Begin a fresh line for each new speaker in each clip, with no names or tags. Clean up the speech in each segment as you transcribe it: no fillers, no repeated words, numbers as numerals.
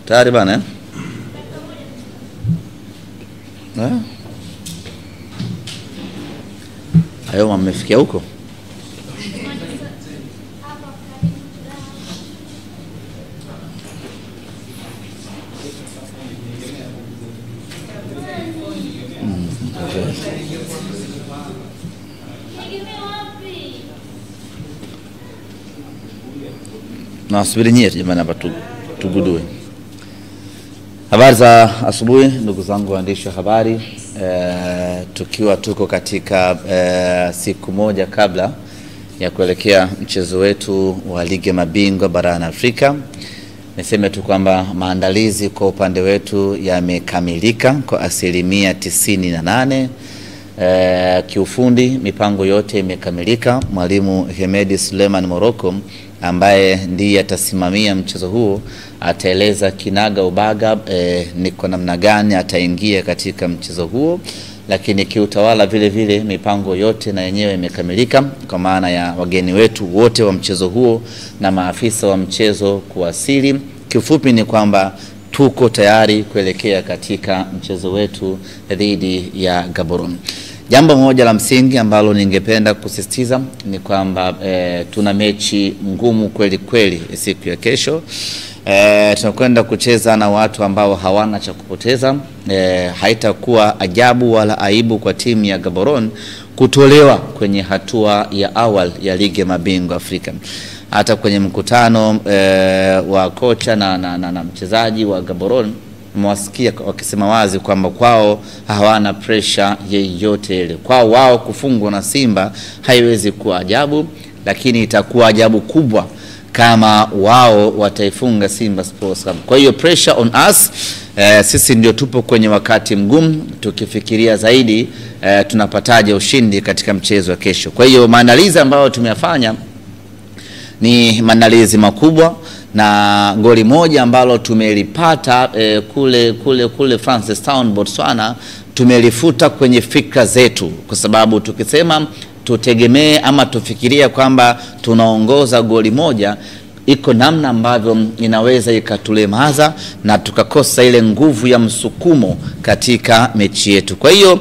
Tayari bana Hayo mmefikia huko? Nasubiri nyie jamani hapa tugudue. Habari za asubuhi ndugu zangu waandishi wa habari. Tukiwa tuko katika siku moja kabla ya kuelekea mchezo wetu wa ligi ya mabingwa barani Afrika. Niseme tu kwamba maandalizi kwa upande wetu yamekamilika kwa asilimia 98. Kiufundi mipango yote imekamilika. Mwalimu Hemedi Suleiman Morocco ambaye ndiye atasimamia mchezo huo ataeleza kinaga ubaga ni kwa namna gani ataingia katika mchezo huo, lakini kiutawala vile vile mipango yote na yenyewe imekamilika kwa maana ya wageni wetu wote wa mchezo huo na maafisa wa mchezo kuwasili. Kifupi ni kwamba tuko tayari kuelekea katika mchezo wetu dhidi ya Gaborone. Jambo moja la msingi ambalo ningependa kusisitiza ni kwamba tuna mechi ngumu kweli kweli siku ya kesho. Tunakwenda kucheza na watu ambao hawana cha kupoteza. Haitakuwa ajabu wala aibu kwa timu ya Gaborone kutolewa kwenye hatua ya awali ya ligi ya mabingwa Afrika. Hata kwenye mkutano wa kocha na mchezaji wa Gaborone mwasikia wakisema wazi kwamba kwao hawana pressure yeyote ile. Kwao wao kufungwa na Simba haiwezi kuwa ajabu, lakini itakuwa ajabu kubwa kama wao wataifunga Simba Sports Club. Kwa hiyo pressure on us. Sisi ndio tupo kwenye wakati mgumu tukifikiria zaidi tunapataje ushindi katika mchezo wa kesho. Kwa hiyo maandalizi ambayo tumeyafanya ni maandalizi makubwa, na goli moja ambalo tumelipata kule Francis Town Botswana tumelifuta kwenye fikra zetu, kwa sababu tukisema tutegemee ama tufikiria kwamba tunaongoza goli moja, iko namna ambavyo inaweza ikatulemaza na tukakosa ile nguvu ya msukumo katika mechi yetu. Kwa hiyo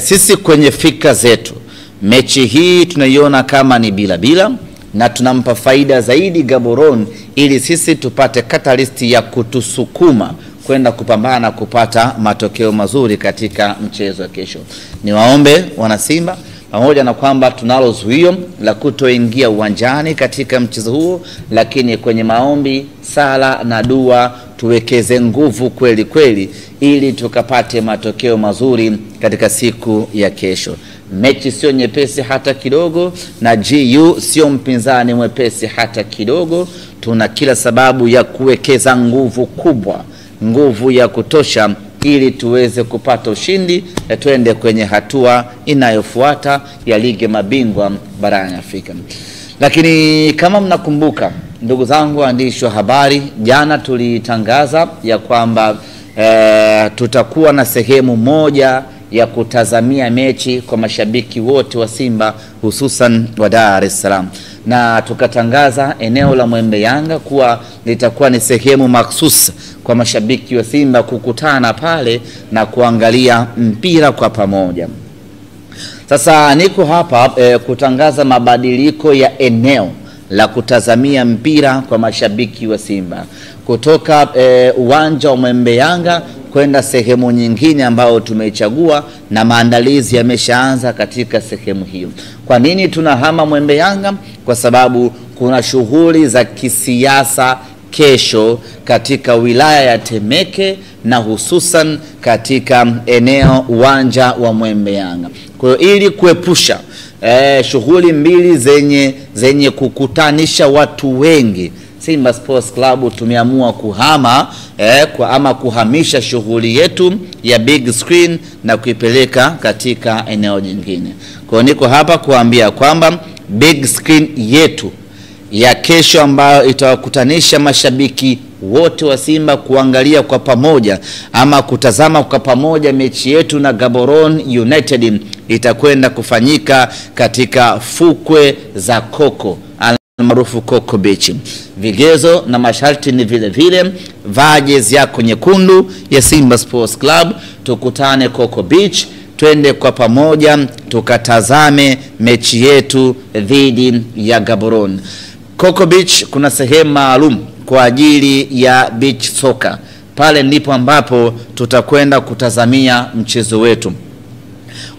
sisi kwenye fikra zetu mechi hii tunaiona kama ni bila na tunampa faida zaidi Gaborone ili sisi tupate catalyst ya kutusukuma kwenda kupambana kupata matokeo mazuri katika mchezo wa kesho. Niwaombe wana Simba, pamoja na kwamba tunalo zuio la kutoingia uwanjani katika mchezo huo, lakini kwenye maombi, sala na dua tuwekeze nguvu kweli kweli ili tukapate matokeo mazuri katika siku ya kesho. Mechi sio nyepesi hata kidogo, na GU sio mpinzani mwepesi hata kidogo. Tuna kila sababu ya kuwekeza nguvu kubwa, nguvu ya kutosha ili tuweze kupata ushindi na tuende kwenye hatua inayofuata ya ligi ya mabingwa barani Afrika. Lakini kama mnakumbuka ndugu zangu waandishi wa habari, jana tulitangaza ya kwamba tutakuwa na sehemu moja ya kutazamia mechi kwa mashabiki wote wa Simba hususan wa Dar es Salaam, na tukatangaza eneo la Mwembe Yanga kuwa litakuwa ni sehemu mahsusi kwa mashabiki wa Simba kukutana pale na kuangalia mpira kwa pamoja. Sasa niko hapa kutangaza mabadiliko ya eneo la kutazamia mpira kwa mashabiki wa Simba kutoka uwanja wa Mwembe Yanga kwenda sehemu nyingine ambayo tumeichagua, na maandalizi yameshaanza katika sehemu hiyo. Kwa nini tunahama Mwembe Yanga? Kwa sababu kuna shughuli za kisiasa kesho katika wilaya ya Temeke na hususan katika eneo uwanja wa Mwembe Yanga. Kwa hiyo ili kuepusha shughuli mbili zenye kukutanisha watu wengi, Simba Sports Club tumeamua kuhamisha shughuli yetu ya big screen na kuipeleka katika eneo jingine. Kwa niko hapa kuambia kwamba big screen yetu ya kesho ambayo itawakutanisha mashabiki wote wa Simba kuangalia kwa pamoja ama kutazama kwa pamoja mechi yetu na Gaborone United itakwenda kufanyika katika fukwe za Koko. maarufu Coco Beach. Vigezo na masharti ni vile vile, vaa jezi yako nyekundu ya Simba Sports Club, tukutane Coco Beach, twende kwa pamoja tukatazame mechi yetu dhidi ya Gaborone. Coco Beach kuna sehemu maalum kwa ajili ya beach soccer. Pale ndipo ambapo tutakwenda kutazamia mchezo wetu.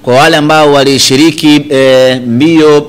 Kwa wale ambao walishiriki mbio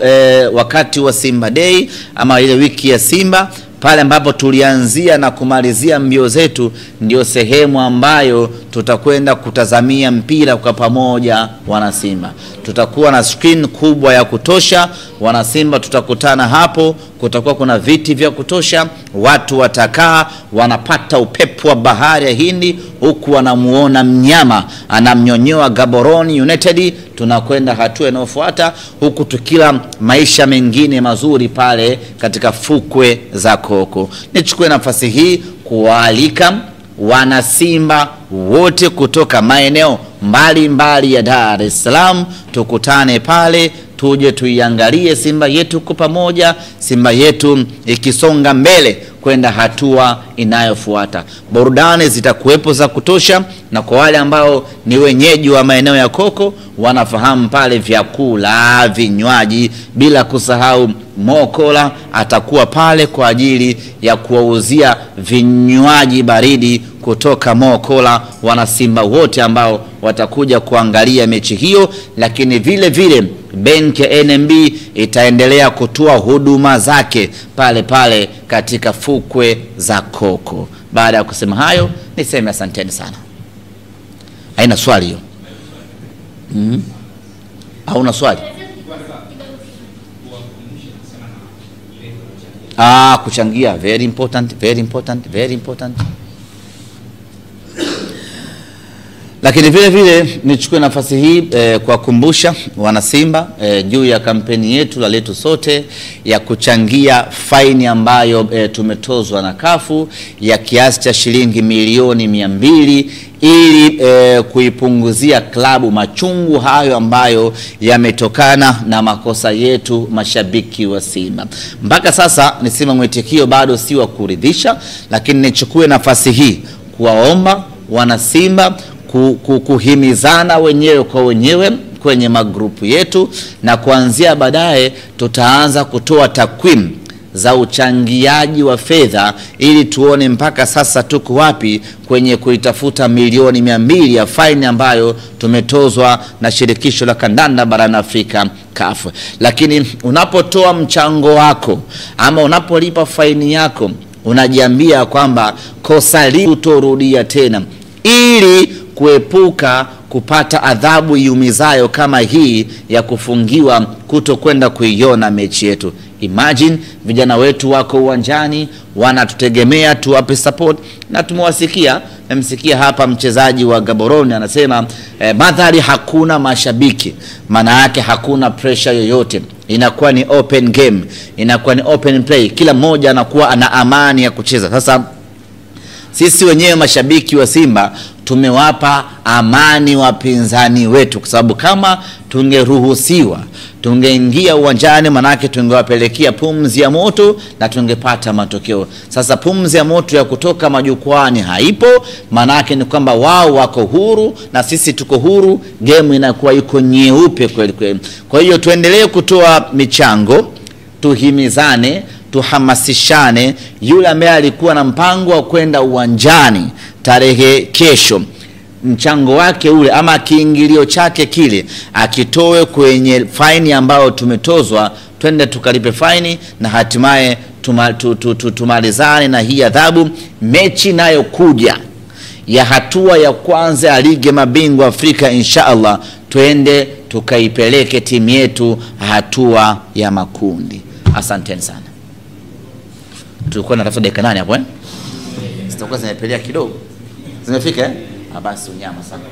wakati wa Simba Day ama ile wiki ya Simba, pale ambapo tulianzia na kumalizia mbio zetu, ndio sehemu ambayo tutakwenda kutazamia mpira kwa pamoja wana Simba. Tutakuwa na screen kubwa ya kutosha, wana Simba tutakutana hapo, kutakuwa kuna viti vya kutosha, watu watakaa wanapata upepo wa bahari ya Hindi, huku wanamuona mnyama anamnyonyoa Gaborone United. Tunakwenda hatua inayofuata, huku tukila maisha mengine mazuri pale katika fukwe za Coco. Nichukue nafasi hii kuwaalika wana Simba wote kutoka maeneo mbali ya Dar es Salaam, tukutane pale, tuje tuiangalie Simba yetu kwa pamoja, Simba yetu ikisonga mbele kwenda hatua inayofuata. Burudani zitakuwepo za kutosha, na kwa wale ambao ni wenyeji wa maeneo ya Coco wanafahamu pale vyakula, vinywaji, bila kusahau Mokola atakuwa pale kwa ajili ya kuwauzia vinywaji baridi kutoka Mokola wana Simba wote ambao watakuja kuangalia mechi hiyo. Lakini vile vile benki ya NMB itaendelea kutoa huduma zake pale katika fukwe za Coco. Baada ya kusema hayo, niseme asanteni sana. Haina swali hiyo? Hauna swali? Kuchangia, very important. Lakini vile vile nichukue nafasi hii kwa kukumbusha wana Simba juu ya kampeni yetu la letu sote ya kuchangia faini ambayo tumetozwa na kafu ya kiasi cha shilingi milioni 200 ili kuipunguzia klabu machungu hayo ambayo yametokana na makosa yetu mashabiki wa Simba. Mpaka sasa nisema mwitikio bado si wa kuridhisha, lakini nichukue nafasi hii kuwaomba wana Simba kuhimizana wenyewe kwa wenyewe kwenye magrupu yetu, na kuanzia baadaye tutaanza kutoa takwimu za uchangiaji wa fedha ili tuone mpaka sasa tuko wapi kwenye kuitafuta milioni 200 ya faini ambayo tumetozwa na shirikisho la kandanda barani Afrika CAF. Lakini unapotoa mchango wako ama unapolipa faini yako, unajiambia kwamba kosa hili utorudia tena, ili kuepuka kupata adhabu iumizayo kama hii ya kufungiwa kutokwenda kuiona mechi yetu. Imagine vijana wetu wako uwanjani wanatutegemea tuwape support, na tumewasikia, mmesikia hapa mchezaji wa Gaborone anasema madhari hakuna mashabiki, maana yake hakuna pressure yoyote, inakuwa ni open game, inakuwa ni open play, kila mmoja anakuwa ana amani ya kucheza. Sasa sisi wenyewe mashabiki wa Simba tumewapa amani wapinzani wetu, kwa sababu kama tungeruhusiwa tungeingia uwanjani, manake tungewapelekea pumzi ya moto na tungepata matokeo. Sasa pumzi ya moto ya kutoka majukwani haipo, manake ni kwamba wao wako huru na sisi tuko huru, game inakuwa iko nyeupe kweli kweli. Kwa hiyo tuendelee kutoa michango, tuhimizane, tuhamasishane. Yule ambaye alikuwa na mpango wa kwenda uwanjani tarehe kesho, mchango wake ule ama kiingilio chake kile akitoe kwenye faini ambayo tumetozwa, twende tukalipe faini na hatimaye tumalizane na hii adhabu. Mechi nayo kuja ya hatua ya kwanza ya ligi mabingwa Afrika, inshallah twende tukaipeleke timu yetu hatua ya makundi. Asanteni sana. Tulikuwa na tafuta dakika 8 hapo Sitakuwa zinapelea kidogo. Zimefika basi unyama sana.